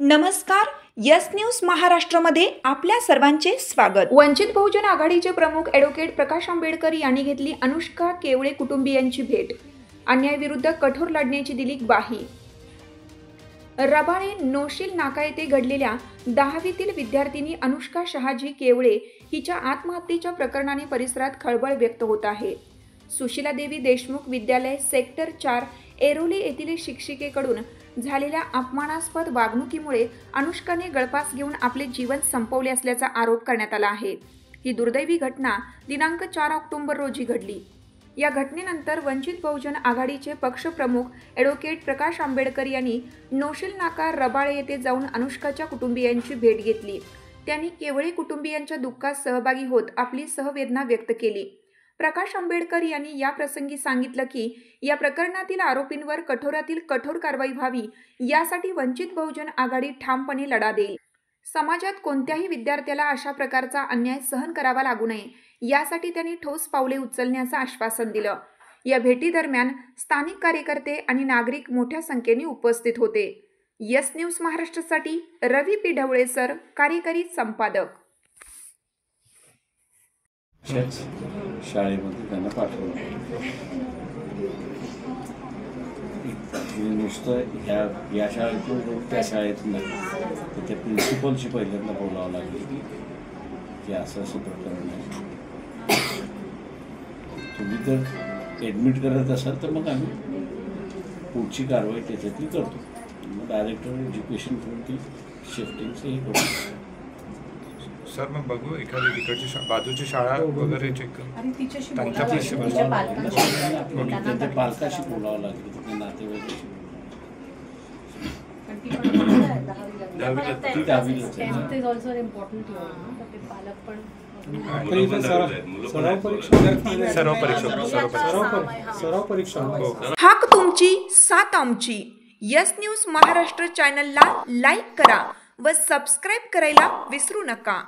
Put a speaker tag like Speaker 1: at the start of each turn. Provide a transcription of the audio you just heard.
Speaker 1: नमस्कार, yes news महाराष्ट्रामध्ये आपल्या सर्वांचे स्वागत।
Speaker 2: वंचित बहुजन आघाडीचे प्रमुख ॲडव्होकेट प्रकाश आंबेडकर यांनी घेतली अनुष्का केवळे कुटुंबियांची भेट। अन्यायाविरुद्ध कठोर लढण्याची दिली ग्वाही। रबाळे नौशील नाका येथे घडलेल्या 10वीतील विद्यार्थिनी अनुष्का शहाजी केवळे हिच्या आत्महत्येच्या प्रकरणाने परिसरात खळबळ व्यक्त होत आहे। सुशीला देवी देशमुख विद्यालय सेक्टर 4 एरोली येथील शिक्षिकेकडून झालेल्या अपमानास्पद वागणुकीमुळे अनुष्काने गळफास घेऊन आपले जीवन संपवले असल्याचा आरोप करण्यात आला आहे। ही दुर्दैवी घटना दिनांक 4 ऑक्टोबर रोजी घडली। या घटनेनंतर वंचित बहुजन आघाडीचे पक्षप्रमुख ॲडव्होकेट प्रकाश आंबेडकर यांनी नौशील नाका रबाळे येथे जाऊन अनुष्काच्या कुटुंबियांची भेट घेतली। त्यांनी केवळे कुटुंबियांच्या दुःखात सहभागी होत आपली सहवेदना व्यक्त केली। प्रकाश आंबेडकर यांनी या प्रसंगी सांगितलं की या प्रकरणातील आरोपींवर कठोरातील कठोर कारवाई व्हावी यासाठी वंचित बहुजन आघाडी ठामपणे लढा देईल। समाजात कोणत्याही विद्यार्थ्याला अशा प्रकारचा अन्याय सहन करावा लागू नये यासाठी त्यांनी ठोस पावले उचलण्याचं आश्वासन दिलं। या भेटीदरम्यान स्थानिक कार्यकर्ते आणि नागरिक मोठ्या संख्येने उपस्थित होते। यस न्यूज महाराष्ट्रासाठी रवी पी ढवळे सर, कार्यकारी संपादक।
Speaker 3: शाळेमध्ये त्यांना पाठवलं। नुसतं या शाळेतून त्या शाळेतून नाही, तर त्या प्रिन्सिपलशी पहिल्यांदा बोलावं लागलं की असं असं प्रकरण आहे, तुम्ही जर ॲडमिट करत असाल तर मग आम्ही पुढची कारवाई त्याच्यातली करतो। मग डायरेक्टर एज्युकेशन करून ती शिफ्टिंगचं हे करतो।
Speaker 4: सर मग बघू एखादी तिकडची बाजूची शाळा वगैरे चेक करू।
Speaker 3: त्यांच्या पालकाशी बोलावं लागेल, त्यांच्या नातेवाईकाशी।
Speaker 1: हाक तुमची साथ आमची। यस न्यूज महाराष्ट्र चॅनलला लाईक करा व सबस्क्राईब करायला विसरू नका।